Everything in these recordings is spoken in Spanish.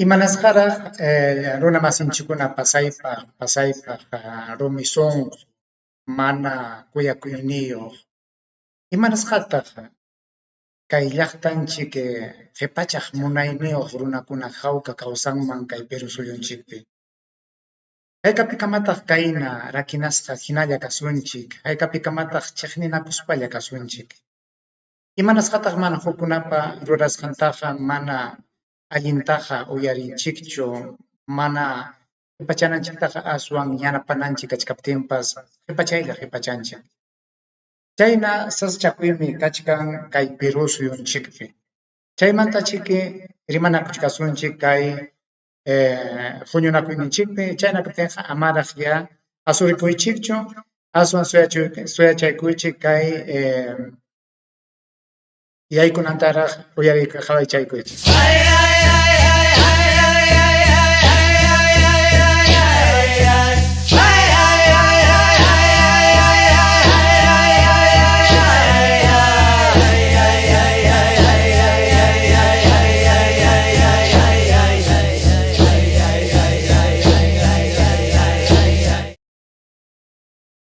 Imanasqaraq runa masinchikkuna pasaypaq rumi sunqu mana kuyakuyniyuq imanasqataq kay llaqtanchik qhipachaq munayniyuq runakuna jawqa kawsanman kay Perú suyunchikpi. Hayk'apikamataq kayna rakinasqa hinalla kasunchik, hayk'apikamataq chiqninakuspalla kasunchik. Imanasqataq mana hukkunapa rurasqantaqa mana allintaqa uyarinchikchu, mana qhipachananchiktaqa aswan yanapananchik kachkaptinpas qhipachanchik. Chayna saschakuymi kachkan kay Perú suyunchikpi. Chaymantachiki rimanakuch kasunchik kay huñunakuyninchikpi, chayna kaptinqa amaraq ya asurikuychikchu, aswan suyachaykuychik kay yaykunantaraq qhawaychaykuychik.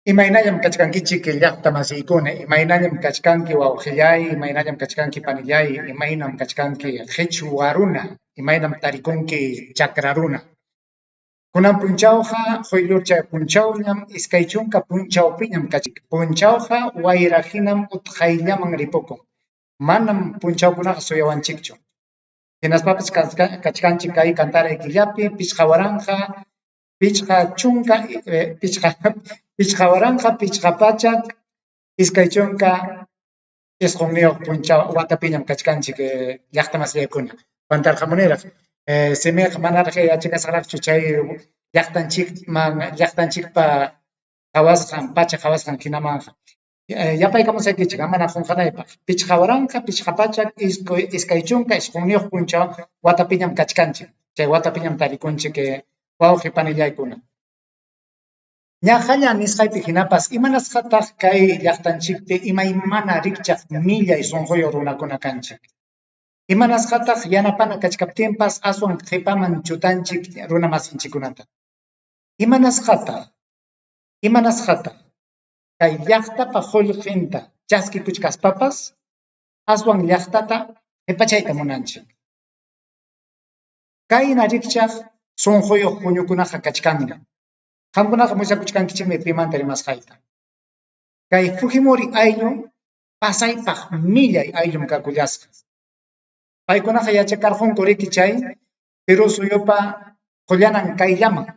Imaynallam kachkankichik llaqta masiykuna, imaynallam kachkanki wawqillay, imaynallam kachkanki panillay, imaynam kachkanki qhichwa runa, imaynam tarikunki chakra runa. Kunan punchawqa quyllurchay punchawllam iskay chunka punchawpiñam kachik. Punchawqa wayra hinam utqayllaman ripukun. Manam punchawkunaqa suyawanchikchu. Hinaspapas kachkanchik kay kantaray killapi pichqa waranqa, pichqa chunka, pichqa waranqa, pichqa pachak, iskay chunka isqunniyuq punchaw watapiñam kachkanchik llaqta masyaykuna. Pantarqamuniraq simiqa manaraq yachakasqaraqchu chay llaqtanchikpa qhawasqan, pacha qhawasqan hinamanqa. Yapaykamusaykichik amana qunqanaypaq. Pichqa waranqa, pichqa pachak, iskay chunka isqunniyuq punchaw watapiñam kachkanchik. Chay watapiñam tarikunchik wawqi panillaykuna. Ñaqalla nisqaypi hinapas imanasqataq kay llaqtanchikpi imaymana rikchaq millay sunquyuq runakuna kanchik. Imanasqataq yanapana kachkaptinpas aswan qhipaman chutanchik runa masinchikkunata. Imanasqataq kay llaqtapa qullqinta chaskikuchkaspapas aswan llaqtata qhipachayta munanchik. Kayna rikchaq sunquyuq puñukunaqa kachkanqa. Qamkunaqa musakuchkankichikmi pimanta rimasqayta. Kay Fujimori ayllu pasaypaq millay ayllum kakullasqa. Paykunaqa yachakarqunku riki chay Perú suyupa qullanan kayllaman.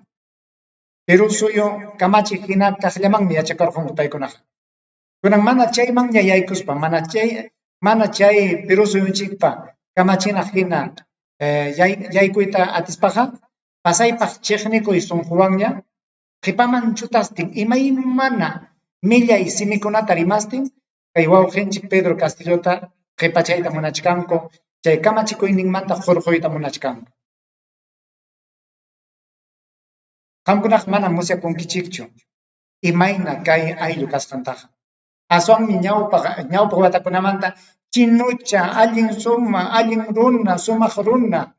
Perú suyu kamachiq hina kaqllamanmi yachakarqunku paykunaqa. Kunan mana chaymanña yaykuspa, mana chay Perú suyunchikpa kamachinaq hina yaykuyta atispaqa pasaypaq chiqnikuy sunquwanña qhipaman chutastin imaymana millay simikunata rimastin kay wawqinchik Pedro Castillota qhipachayta munachkanku, chay kamachikuyninmanta hurquyta munachkanku. Qamkunaqa manam musyakunkichikchu imayna kay ayllu kasqantaqa. Aswanmi ñawpaq watakunamanta chinucha, allin suma, allin runa, sumaq runa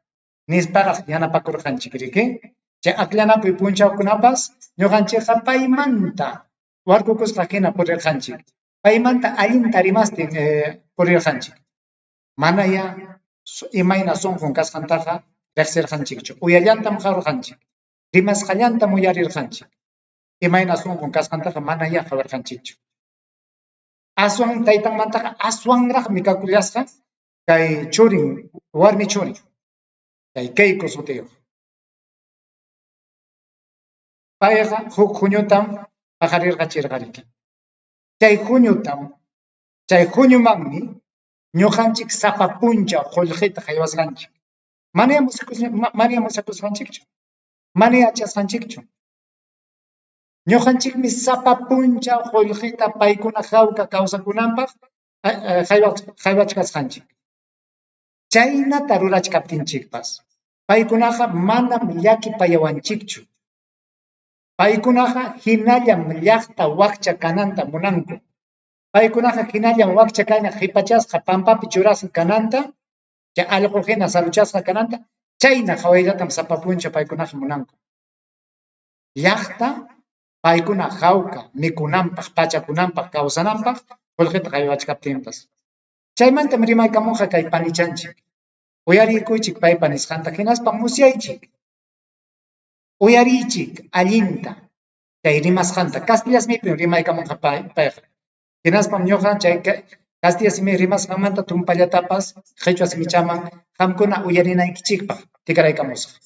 nisparaq yanapakurqanchik riki. Chay aqllanakuy punchawkunapas ñuqanchikqa paymanta warkukusqa hina purirqanchik. Paymanta allinta rimastin purirqanchik. Manaya imayna sunqun kasqantaqa riqsirqanchikchu. Uyallantam qhawirqanchik. Rimasqallantam uyarirqanchik. Imayna sunqun kasqantaqa manaya qhawarqanchikchu. Aswan taytanmantaqa aswanraqmi kakullasqa kay churin, warmi churin. Kay Keiko sutiyuq. Payqa huk huñutam paqarirqa chirqariki. Chay huñumanmi ñuqanchik sapa punchaw qullqita haywasqanchik. Manaya musakusqanchikchu. Manaya achasqanchikchu. Ñuqanchikmi sapa punchaw qullqita paykuna jawqa kawsakunanpaq haywachkasqanchik. Chaynata rurachkaptinchikpas paykunaqa manam llakipayawanchikchu. Paykunaqa hinallam llaqta wakcha kananta munanku. Paykunaqa hinallam wakcha kayna qhipachasqa pampapi churasqa kananta, chay allqu hina saruchasqa kananta Chayna hawallatam sapapuncha paykunaqa munanku. Llaqta paykuna hawka mikunanpaq, pachakunanpaq, kawsananpaq qullqita qaywachkaptinpas. Chaymantam rimaykamunqa kay panichanchik. Uyarikuychik paypa nisqanta hinaspa musyaychik. Uyarichik allinta chay rimasqanta. Castilla simipi rimaykamunqa payqa. Hinaspam ñuqa chay Castilla simi rimasqanmanta tumpallatapas qhichwa simichaman qamkuna uyarinaykichikpaq tikraykamusqa.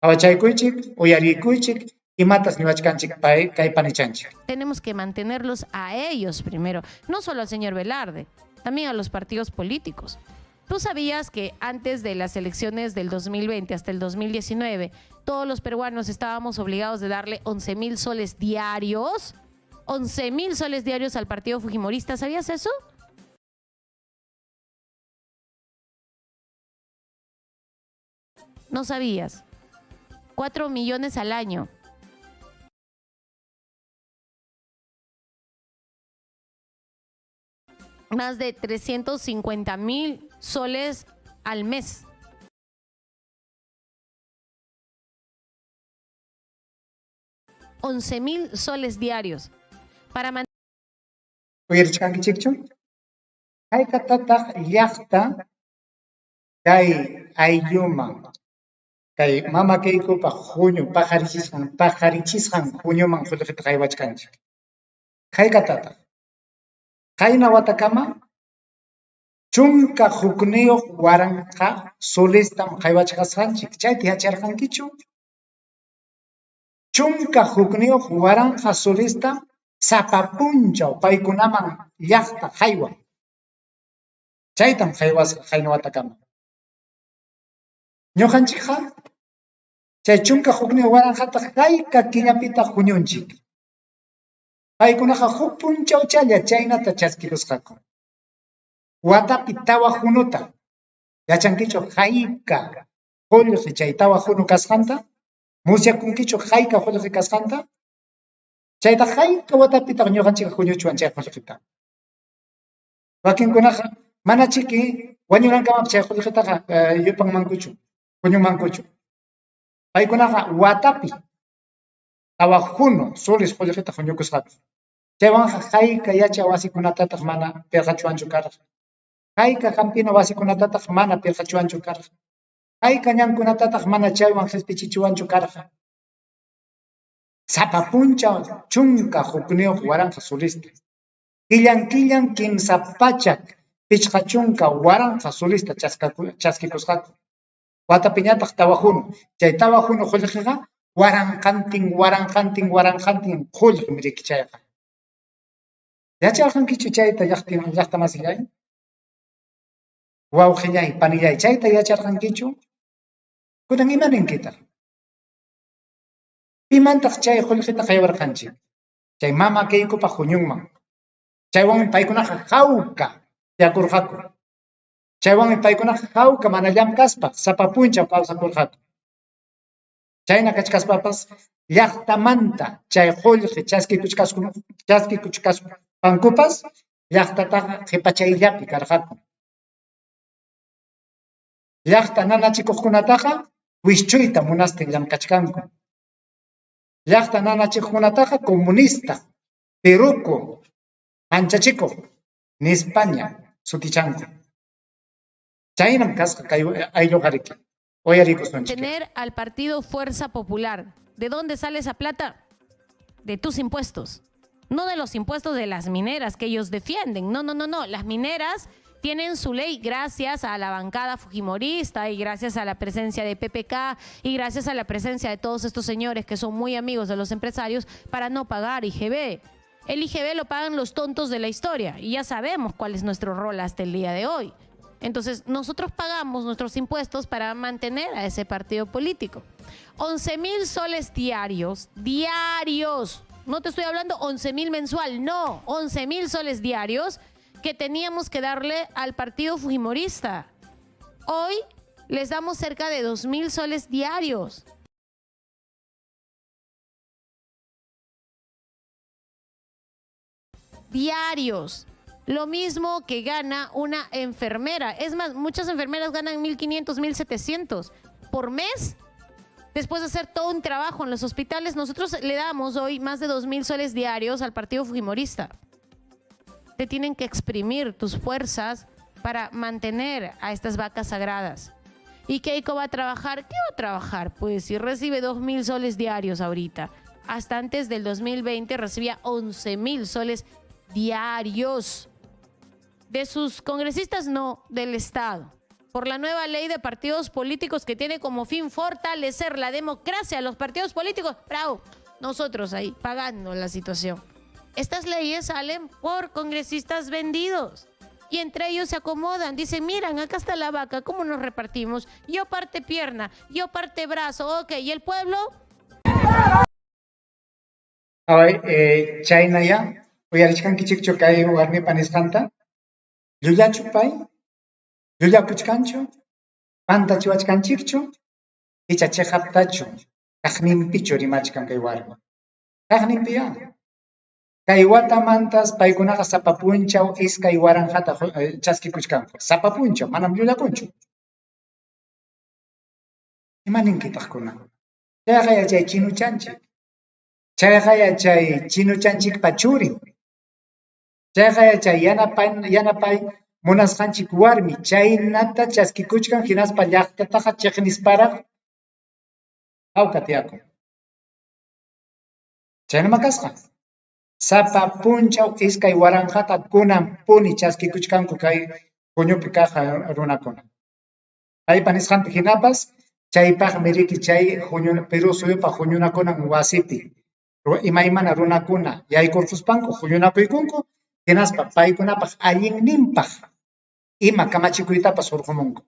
Awachaykuychik, uyarikuychik, imatas niwachkanchik kay panichanchik. Tenemos que mantenerlos a ellos primero, no solo al señor Velarde, también a los partidos políticos. ¿Tú sabías que antes de las elecciones del 2020 hasta el 2019, todos los peruanos estábamos obligados de darle 11,000 soles diarios? 11,000 soles diarios al partido fujimorista, ¿sabías eso? No sabías. 4 millones al año. Más de 350,000 soles al mes. $11,000 soles diarios. Para mantener. Uyarichkankichikchu? Haykatataq llaqta kay aylluman, kay mama Keikupa junio pajarichisqan junioman qullqita qaywachkanchik. Haykatataq. Qayna watakama chunka hukniyuq waranqa solistam qaywachkasqanchik. Chayta yacharqankichu? Chunka hukniyuq waranqa solistam sapapunchaw paykunaman llaqta qaywan. Chaytam qaywasqa qayna watakama. Ñuqanchikqa chay chunka hukniyuq waranqata hayka killapita huñunchik. Paykunaqa huk punchawchalla chaynata chaskikusqaku. Watapi tawa hunuta yachankichu hayka qullqi chay tawa hunu kasqanta? Musyakunkichu hayka qullqi kasqanta? Chayta hayka watapita ñuqanchikqa huñuchwan chay qullqita. Wakinkunaqa mana chiki wañunankamapaq chay qullqitaqa yupanmankuchu, huñumankuchu. Paykunaqa watapi tawa hunu solis qullqita huñukusqaku. Chaywanqa hayka yacha wasikunatataq mana pirqachuwanchu karqa. Hayka hampina wasikunatataq mana pirqachuwanchu karqa. Hayka ñankunatataq mana chaywan hispichichuwanchu karqa. Sapapunchaw chunka hukniyuq waranqa solista. Killan kimsa pachak pichqa chunka waranqa solista chaskikusqaku. Watapiñataq tawa hunu. Chay tawa hunu qullqiqa waranqantin qullqim rikichayqa. Yacharqankichu chayta llaqta masillay? Wawqillay, panillay, chayta yacharqankichu? Kunan imaninkitaq. Pimantaq chay qullqita qaywarqanchik? Chay mama Keikupa huñunman. Chaywanmi paykunaqa hawka tiyakurqaku. Chaywanmi paykunaqa hawka mana llamkaspa sapapunchaw kawsakurqaku. Chayna kachkaspapas llaqtamanta chay qullqi chaskikuchkaspankupas llaqtataqa qhipachayllapi karqaku. Llaqta nanachikuqkunataqa wischuyta munastin llamkachkanku. Llaqta nanachikuqkunataqa comunista, Peruku, manchachikuq, España sutichanku. Chaynam kasqa kay aylluqariki. Tener al partido Fuerza Popular. ¿De dónde sale esa plata? De tus impuestos. No de los impuestos de las mineras que ellos defienden. No. Las mineras tienen su ley gracias a la bancada fujimorista y gracias a la presencia de PPK y gracias a la presencia de todos estos señores que son muy amigos de los empresarios para no pagar IGB. El IGB lo pagan los tontos de la historia y ya sabemos cuál es nuestro rol hasta el día de hoy. Entonces, nosotros pagamos nuestros impuestos para mantener a ese partido político. 11,000 soles diarios. No te estoy hablando 11,000 mensual, no. 11,000 soles diarios que teníamos que darle al partido fujimorista. Hoy les damos cerca de 2,000 soles diarios. Diarios. Lo mismo que gana una enfermera. Es más, muchas enfermeras ganan 1,500, 1,700. por mes, después de hacer todo un trabajo en los hospitales, nosotros le damos hoy más de 2.000 soles diarios al partido fujimorista. Te tienen que exprimir tus fuerzas para mantener a estas vacas sagradas. ¿Y Keiko va a trabajar? ¿Qué va a trabajar? Pues si recibe 2.000 soles diarios ahorita. Hasta antes del 2020 recibía 11.000 soles diarios. De sus congresistas, no, del Estado. Por la nueva ley de partidos políticos que tiene como fin fortalecer la democracia a los partidos políticos. ¡Bravo! Nosotros ahí, pagando la situación. Estas leyes salen por congresistas vendidos. Y entre ellos se acomodan. Dicen, miran, acá está la vaca, ¿cómo nos repartimos? Yo parte pierna, yo parte brazo, ok. ¿Y el pueblo? China ya, uyarichkan kichikchu kay warmi panisqanta, llullachu pay, llullakuchkanchu, pantachu achkanchikchu, icha chay haptachu, kaqninpichu rimachkan kay warmi. Kaqninpi ya. Kay watamantas paykunaqa sapapunchaw iskay waranjata chaskikuchkanku. Sapapunchaw, manam llullakunchu. Imaninkitaq kuna. Chayqa chay chinuchanchik. Chayqa chay chinuchanchikpa churin. Chayqa chay yanapay munasqanchik warmi. Chaynata chaskikuchkan hinaspa llaqtataqa chiqnisparaq hawka tiyakun. Chaynama kasqa. Sapapunchaw iskay waranjata kunan puni chaskikuchkanku kay puñupi kaq runakuna. Paypa nisqanpi hinapas chaypaqmi riki chay Perú suyupa huñunakunan wasipi. Imaymana runakuna yaykurquspanku huñunakuykunku hinaspa paykunapaq allinninpaq ima kamachikuytapas hurqumunku.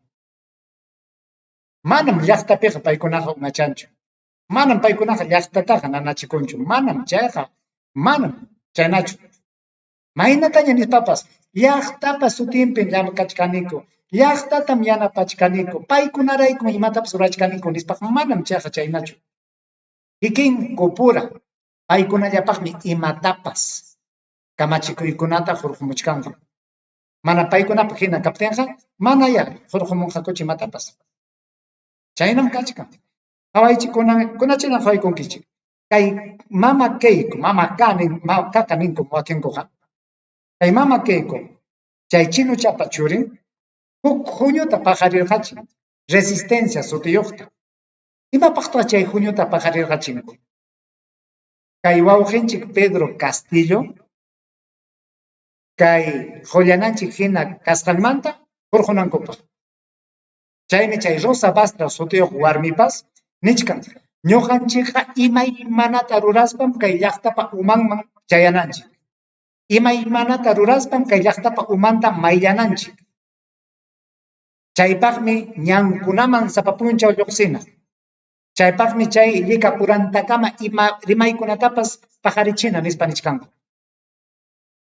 Manam llaqtapiqa paykunaqa umachanchu. Manam paykunaqa llaqtataqa nanachikunchu. Manam chayqa. Manam chaynachu. Maynataña nispapas llaqtapa sutinpin llamkachkaniku. Llaqtatam yanapachkaniku. Paykunarayku imatapas urachkaniku nispaqa manam chayqa chaynachu. Ikinku pura paykunallapaqmi imatapas kamachikuykunata hurqumuchkanku. Mana paykunapaq hina kaptinqa mana ya hurqumunqakuchu imatapas. Chaynam kachkan. Kunachina hawaykunkichik. Kay mama Keiko, kaka ninku wakinkuqa. Kay mama Keiko, chay chinuchapa churin, huk huñuta paqarirqachin, resistencia sutiyuqta. Imapaqtaq chay huñuta paqarirqachinku. Kay wawqinchik Pedro Castillo, kay qullananchik hina kasqanmanta hurqunankupaq. Chaymi chay Rosa Bastra sutiyuq warmipas nichkan. Ñuqanchikqa imaymanata ruraspam kay llaqtapa umanman chayananchik. Imaymanata ruraspam kay llaqtapa umanta mayllananchik. Chaypaqmi ñankunaman sapapunchaw lluqsina. Chaypaqmi chay llika purantakama ima rimaykunatapas paqarichina nispa nichkanku.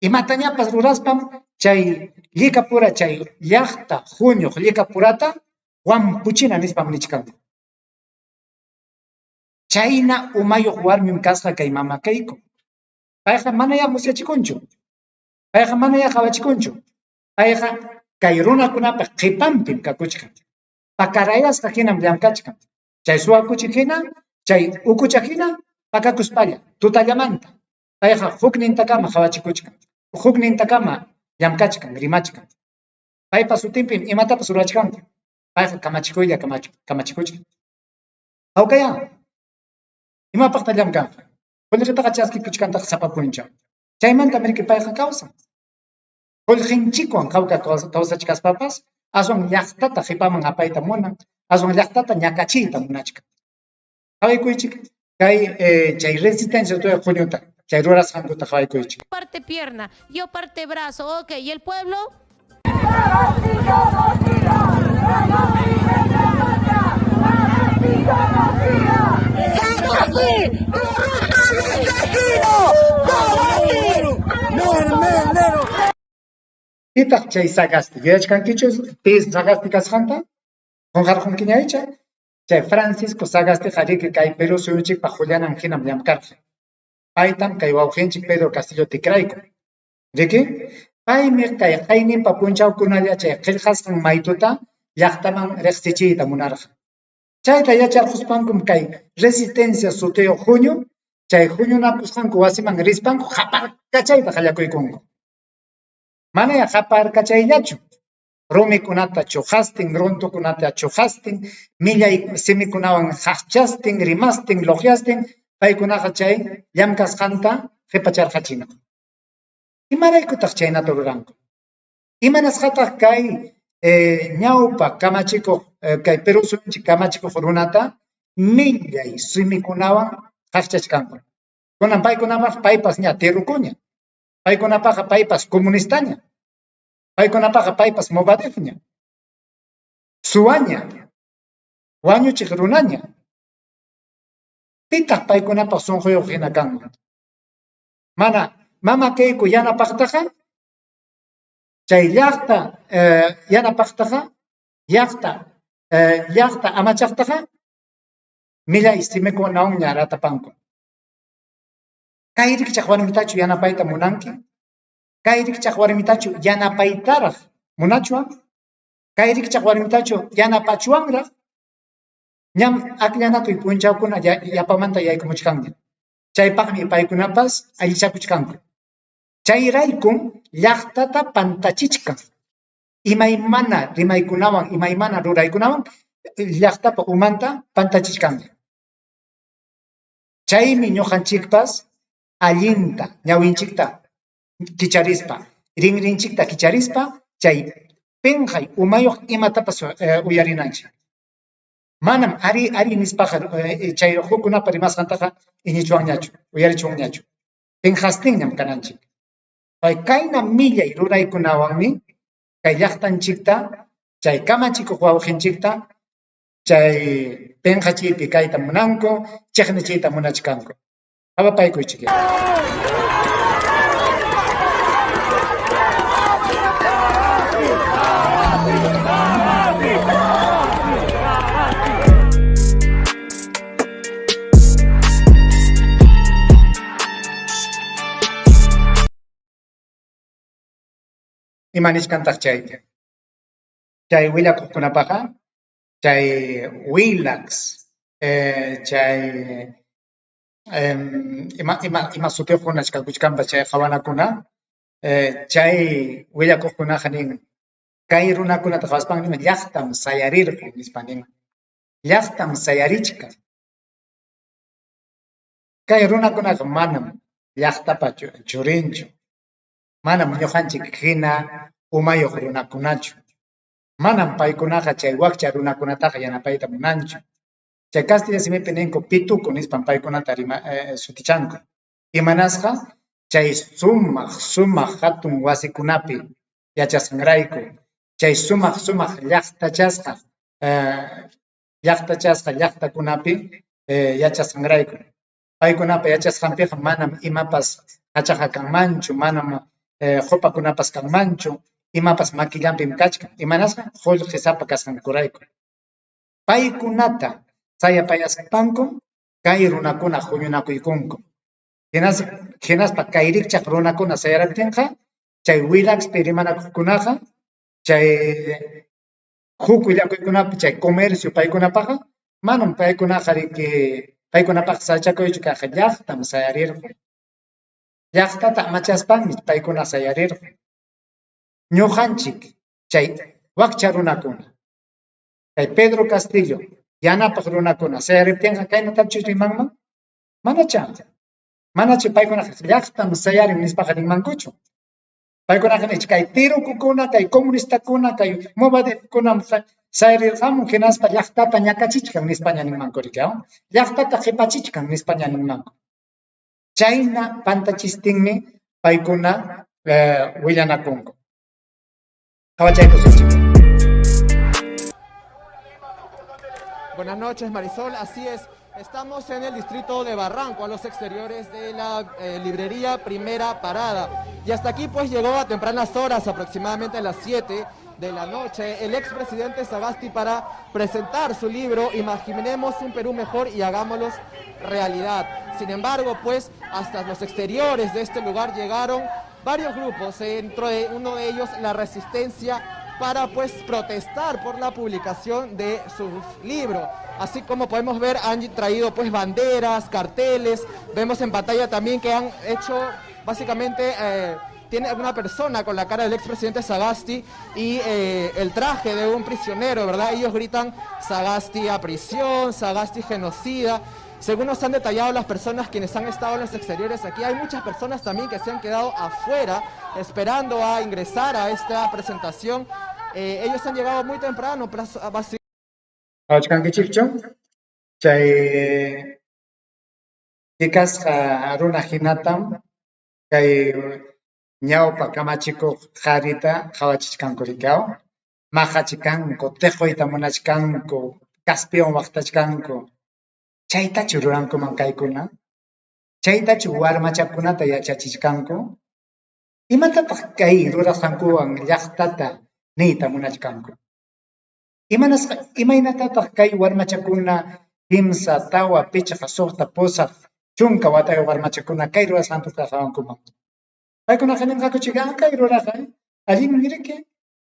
Imatañapas ruraspam chay llika pura chay llaqta huñuq llika purata wampuchina nispam nichkanku. Chayna umayuq warmim kasqa kay mama Keiko. Payqa manaya musyachikunchu. Payqa manaya qawachikunchu. Payqa kay runakunapaq qipanpim kakuchkan. Pakarayasqa hinam llamkachkan. Chay suwakuchik hina, chay ukucha hina, pakakuspalla, tutallamanta. Payqa huknintakama qawachikuchkan. Huknintakama llamkachkan, rimachkan. Paypa sutinpim imatapas urachkanku. Payqa kamachikuylla kamachikuchkan. Hawkaya. Imapaqta llamkanqa. Qullqitaqa chaskikuchkantaqa sapapunchaw. Chaymanta mirki payqa kawsan. Qullqinchikwan qawqa kawsachkaspapas aswan llaqtata qipaman apayta munan, aswan llaqtata ñakachiyta munachkan. Hawaykuychik kay chay resistencia tuyaq huñuta, chay rurasqankuta hawaykuychik. Parte pierna, yo parte brazo, ok. ¿Y el pueblo? Itaq chay sagasti, yachkankichu pis sagasti kasqanta, qunqarqunkiñaycha, chay Francisco Sagasti qariki kay Perú suyunchikpa Julianan hinam llamkarqa. Paytam kay wawqinchik Pedro Castillo tikrayku. Riki, paymi kay qayninpa punchawkunalla chay qillqasqan maytuta llaqtaman riqsichiyta munarqa. Chayta yacharquspankum kay resistencia suteo junio, chay junio napusqanku wasiman rispanku haparkachayta qallakuykunku. Manaya haparkachayllachu. Rumikunata chujastin, runtukunata chujastin, millay simikunawan haqchastin, rimastin, loqyastin, paykunaqa chay llamkasqanta qhipacharqachina. Imaraykutaq chaynata ruranku. Imanasqataq kay ñawpa kamachikuq kay Perú suyunchik kamachikuq runata millay simikunawan haqchachkanku. Kunan paykunapas paypas ña terrukuña. Paykunapaqa paypas comunistaña. Paykunapaqa paypas Movadefña. Suwaña. Wañuchiq runaña. Pitaq paykunapaq sunquyuq hina kanman. Mana mama kayku yanapaqtaqa chay llaqta yanapaqtaqa llaqta amachaqtaqa millay simikunawan ña ratapanku. Kay rikchaq warmitachu yanapayta munanki? Kay rikchaq warmitachu yanapaytaraq munachuan? Kay rikchaq warmitachu yanapachuanraq? Ñam akllanakuy punchawkuna yapamanta yaykumuchkanña. Chaypaqmi paykunapas allichakuchkanku. Chayraykum llaqtata pantachichkan. Imaymana rimaykunawan, imaymana ruraykunawan llaqtapa umanta pantachichkanña. Chaymi ñuqanchikpas allinta ñawinchikta kicharispa, rinrinchikta kicharispa, chay penqay umayuq imatapas uyarinanchik. Manam ari nispaqa chay hukunapa rimasqantaqa iñichuwanñachu, uyarichuwanñachu. Penqastinñam kananchik. Kayna millay ruraykunawanmi kay llaqtanchikta, chay kamachikuq wawqinchikta, chay penqachiypi kayta munanku, chiqnichiyta munachkanku. Hawapaykuchik. Imanishkantaq chaypi. Chay willakuqkunapaqa, chay willax, chay ima sutiuqkuna kachkanpas chay qawanakuna, chay willakuqkunaqa nin kay runakunata qhawaspan nima llaqtam sayarirqun nispa nima. Llaqtam sayarichka. Kay runakunaqa manam llaqtapa churinchu. Manam ñuqanchik hina umayuq runakunachu. Manam paykunaqa chay wakcha runakunataqa yanapayta munanchu. Chay Castilla simipi ninku pituku nispan paykunata sutichanku. Imanasqa chay sumaq hatun wasikunapi yachasqanrayku, chay sumaq llaqtachasqa llaqtakunapi yachasqanrayku. Paykunapa yachasqanpiqa manam imapas hachaqa kanmanchu, manam qupakunapas kanmanchu, imapas maquillanpim kachkan. Imanasqa qullqisapa kasqankurayku. Paykunata sayapayaspanku kay runakuna huñunakuykunku. Hinaspa kay rikchaq runakuna sayaraptinqa chay willaxpi rimanakuqkunaqa chay huk willakuykunapi chay comercio paykunapaqa manam paykunapaqa sachakuychu kaqa llaqtam sayarirqun. Llaqtata amachaspanmi paykuna sayarirqun. Ñuqanchik chay wakcha runakuna, kay Pedro Castillo yanapaq runakuna sayariptinqa kaynatachu rimanman? Manachi paykunaqa llaqtam sayarin nispaqa rimankuchu. Paykunaqa kay tirukukuna, kay comunistakuna, kay Movadefkuna sayarirqamun hinaspa llaqtata ñakachichkan nispaña ninmankurika. Llaqtata qipachichkan nispaña ninmanku. Chayna pantachistinmi paykuna willanakunku. Buenas noches, Marisol. Así es, estamos en el distrito de Barranco, a los exteriores de la librería Primera Parada. Y hasta aquí pues llegó a tempranas horas, aproximadamente a las 7 de la noche, el expresidente Sagasti para presentar su libro Imaginemos un Perú Mejor y Hagámoslo Realidad. Sin embargo, pues hasta los exteriores de este lugar llegaron varios grupos, dentro de uno de ellos la Resistencia para pues protestar por la publicación de su libro. Así como podemos ver, han traído pues banderas, carteles, vemos en pantalla también que han hecho básicamente... tiene una persona con la cara del expresidente Sagasti y el traje de un prisionero, ¿verdad? Ellos gritan Sagasti a prisión, Sagasti genocida. Según nos han detallado las personas quienes han estado en los exteriores aquí, hay muchas personas también que se han quedado afuera esperando a ingresar a esta presentación. Ellos han llegado muy temprano, básicamente. ñawpa kamachikuq qarita qhawachichkanku rikaw, majachikanku, tiquyta munachkanku, kaspiwan waqtachkanku, chaytachu rurankuman kaykuna, chaytachu warmachakunata yachachichkanku, imatapaq kay rurasqankuwan llaqtata niyta munachkanku, imaynatataq kay warmachakuna kimsa tawa pichqa suqta pusaq chunka watayuq warmachakuna kay rurasqanta qawankuman. Paykunaqa ninqaku chiqa kay ruraqa allinmi riki.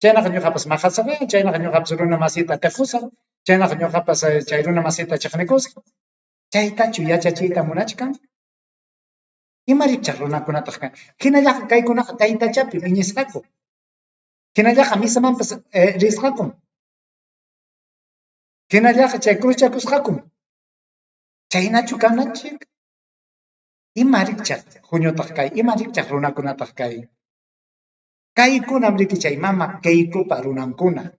Chaynaqa ñuqapas maqasaq, chaynaqa ñuqapas runa masita tiqusaq, chaynaqa ñuqapas chay runa masita chiqnikusaq. Chaytachu yachachiyta munachkan. Imarikchaq runakunataq kan. Hinallaqa kaykunaqa taytachapi wiñisqaku. Hinallaqa misamanpas risqaku. Hinallaqa chay cruzchakusqaku. Chaynachu kananchik. Imarikchaq huñutaq kay, imarikchaq runakunataq kay. Kaykunam riki chay mama Keikupa runankuna.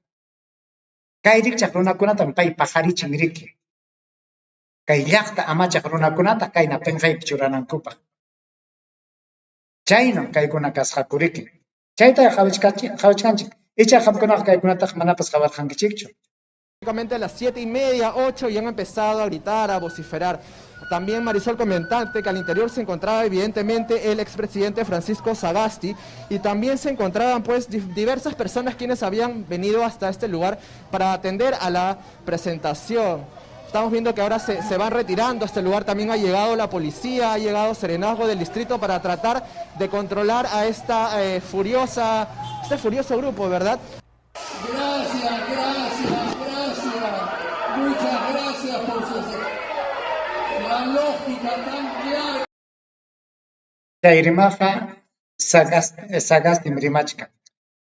Kay rikchaq runakunata pay pajarichin riki. Kay llaqta amachaq runakunata kayna pinqaypi churanankupaq. Chaynam kaykuna kasqaku riki. Chayta qhawachkanchik. Icha qamkunaqa kaykunataq manapas qhawarqankichikchu. Prácticamente a las 7:30, 8 y han empezado a gritar, a vociferar. También Marisol comentante que al interior se encontraba evidentemente el expresidente Francisco Sagasti y también se encontraban pues diversas personas quienes habían venido hasta este lugar para atender a la presentación. Estamos viendo que ahora se van retirando a este lugar, también ha llegado la policía, ha llegado serenazgo del distrito para tratar de controlar a este furioso grupo, ¿verdad? Gracias. Muchas gracias por la lógica tan clara. Chayrimaqa Sagastim rimachkan.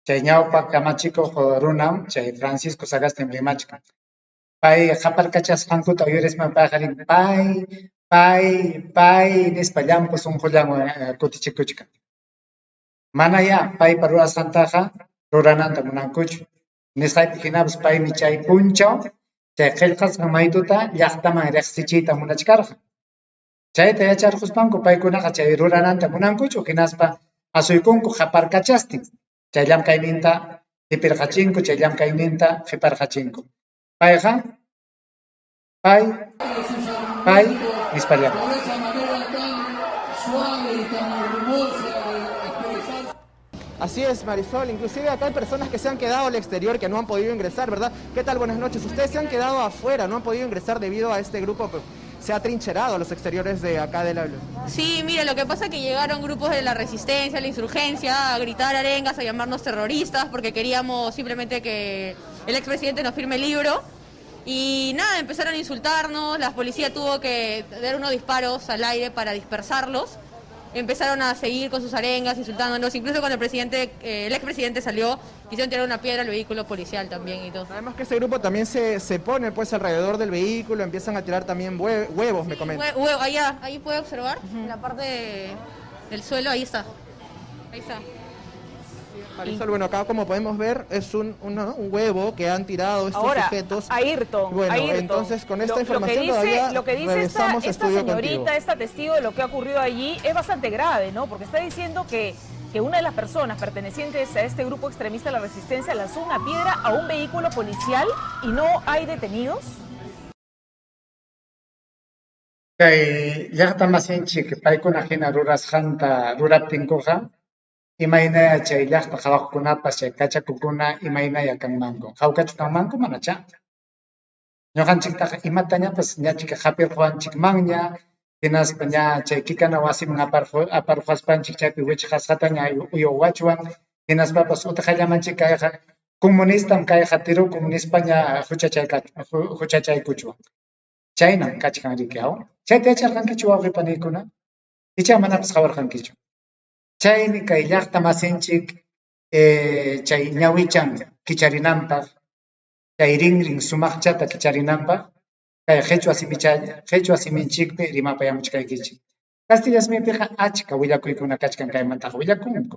Chay ñawpa kamachikuq runam chay Francisco Sagastim rimachkan. Pay qaparkachasqankuta uyurisman paqarin pay nispa llampu sunqullawan kutichikuchkan. Manaya paypa rurasqantaqa rurananta munankuchu. Nisqaypi hinapas paymi chay punchaw chay qillqasqa maytuta llaqtaman riqsichiyta munachkarqa. Chayta yacharquspanku paykunaqa chay rurananta munankuchu hinaspa asuykunku qaparkachastin. Chay llamkayninta qipirqachinku, chay llamkayninta qiparqachinku. Payqa pay nispa llama. Por esa manera tan suave y tan hermosa de expresar. Así es, Marisol, inclusive acá hay personas que se han quedado al exterior, que no han podido ingresar, ¿verdad? ¿Qué tal? Buenas noches. Ustedes se han quedado afuera, no han podido ingresar debido a este grupo que se ha trincherado a los exteriores de acá de la... Sí, mira, lo que pasa es que llegaron grupos de la resistencia, la insurgencia, a gritar arengas, a llamarnos terroristas, porque queríamos simplemente que el expresidente nos firme el libro. Y nada, empezaron a insultarnos, la policía tuvo que dar unos disparos al aire para dispersarlos. Empezaron a seguir con sus arengas, insultándonos, incluso cuando el expresidente salió, quisieron tirar una piedra al vehículo policial también y todo. Sabemos que ese grupo también se pone pues alrededor del vehículo, empiezan a tirar también huevos, me comentan. Ahí puede observar, en la parte del suelo, ahí está. Ahí está. Marisol, bueno, acá como podemos ver es un huevo que han tirado estos sujetos. Ayrton, bueno, Ayrton, entonces con esta información lo que dice esta señorita, contigo. esta testigo de lo que ha ocurrido allí es bastante grave, ¿no? Porque está diciendo que una de las personas pertenecientes a este grupo extremista de la resistencia lanzó una piedra a un vehículo policial y no hay detenidos. Kay llaqta masinchik paykuna hina rurasqanta ruraptinkuqa imaynaya chay llaqta qhawaqkunapas chay kachakukuna imaynaya kanmanku. Qhawqachu kanmanku manacha. Ñuqanchiktaqa imatañapas ñachika qhapirquwanchikmanña hinaspa ña chay kikana wasiman aparquwaspanchik chaypi wichqasqata ña uyuwachwan hinaspapas utqallamanchik kayqa comunistam kay hatiro comunispaña huchachaykuchwan. Chaynam kachkanrikiaw. Chayta yacharqankichu wawqipanikuna? Icha manapas hawarqankichu. Chaymi kay llaqta masinchik chay ñawichan kicharinanpaq, kay rinrin sumaqchata kicharinanpaq, kay qhechua siminchikpi rimapayamuchkaykichik. Castilla simipiqa achka willakuykuna kachkan kaymantaqa willakunku.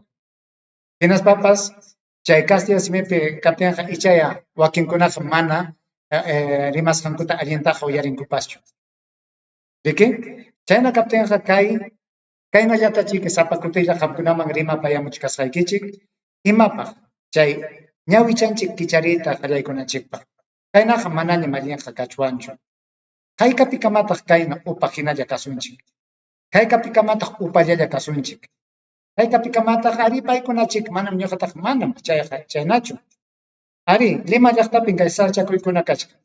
Hinaspapas chay Castilla simipi kaptinqa ichaya wakinkunaqa mana rimasqankuta allintaqa uyarinkuspaschu. Riki? Chayna kaptinqa kaynallatachik sapa kutilla qamkunaman rimapayamuchkasqaykichik imapaq chay ñawichanchik kicharita qallaykunanchikpaq. Kaynaqa manaña mallinqa kachwanchu. Hayk'apikamataq kayna upa hinalla kasunchik. Hayk'apikamataq upallalla kasunchik. Hayk'apikamataq ari paykunachik manam ñuqataqa manam chaynachu. Ari Lima llaqtapi kay sarchakuykuna kachkan.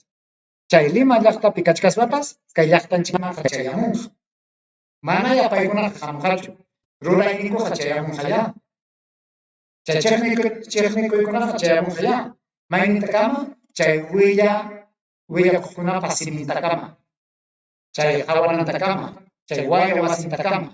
Chay Lima llaqtapi kachkaspapas kay llaqtanchikmanqa chayamunqa. Manaya paykunaqa hamqachu. Rurayninkuqa chayamunqalla. Chay chiqnikuykunaqa chayamunqalla. Maynintakama chay willakuqkunaqa simintakama. Chay hawanantakama. Chay wayra wasintakama.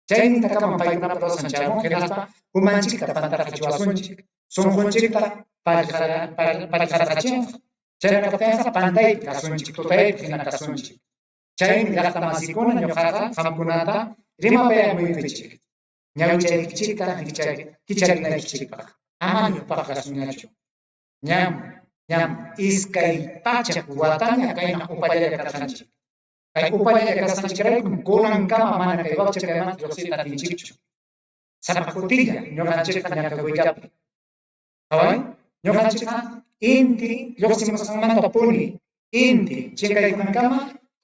Chaynintakama paykunapa rosan chayamunqa hinaspa umanchikta pantarqachiwasunchik. Sunqunchikta pallqarqachinqa. Chayna kaptinqa pantaypi kasunchik, tutaypi hina kasunchik. Chaymi llaqta masikuna ñuqaqa qamkunata rimapayamuykichik. Ñawchaykichikta kicharinaykichisipaq. Ama ñuqpaqa kasuñachu. Ñam iskay pachak wataña kayna upallalla kasqanchik. Kay upallalla kasqanchikraykum kunankama mana kay waqcha kaymanta lluqsita atinchikchu. Sapa kutilla ñuqanchikqa ñakakuyllapi. Qaway ñuqanchikqa inti lluqsimusqanmanta puni inti chinkaykunankama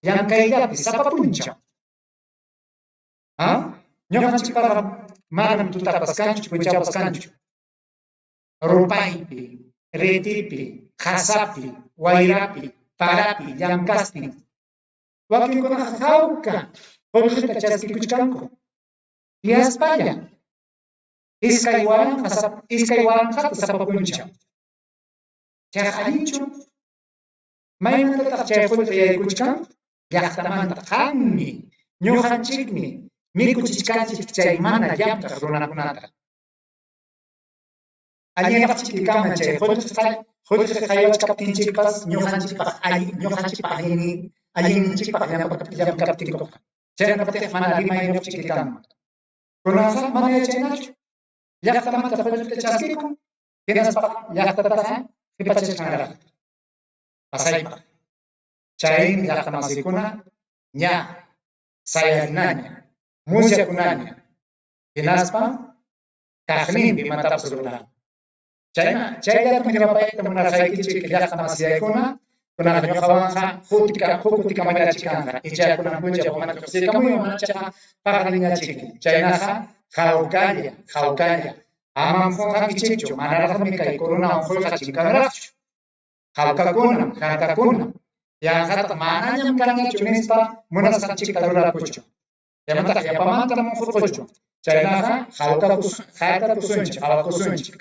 llankayllapi sapa puncha. Ñuqanchikpaqa manam tutapas kanchu, punchapas kanchu. Rupaypi, retipi, qasapi, wayrapi, parapi, llankastin. Wakinkunaqa hawka qullqita chaskikuchkanku. Yaspalla. Iskay waranqata sapa puncha. Chay allinchu. Maymantataq chay qullqa yaykuchkan? Llaqtamanta qanmi, ñuqanchikmi mikuchishkanchik chay mana llampaq runakunata. Allinqachikikama chay qullqa qaywachkaptinchikpas ñuqanchikpaq allinninchikpaq llampakaptinkuqa. Chaynapatiq mana rimayuqchikikama. Kunaqa mana yachaynachu. Llaqtamanta qullqita chaskikun, hinaspaqa llaqtataqa qhipachishqanraq. Pasaypaq. Chaymi llaqta masikuna ña sayarinaña, musyakunaña. Hinaspa kaqninpi imatapas ruran. Chayllatam rimapayta munarqaykichik llaqta masiyaykuna, kunaqa ñuqawanqa hukutikamallachikanqa. Ichaykunan punchayqa mana tuqsiykamuyan manachaqa paqariñachiki. Chaynaqa hawkalla. Amam qunqankichikchu, manaraqmi kay kurunawan qullqa chinkanraqchu. Hawkakunam, jarkakunam. Yanqataqa manañam kanñachu nispa munasqanchikta rurakuchu. Yamantaq yapamanta munqurquchu. Chaynaqa hawkakusunchik, hawakusunchik.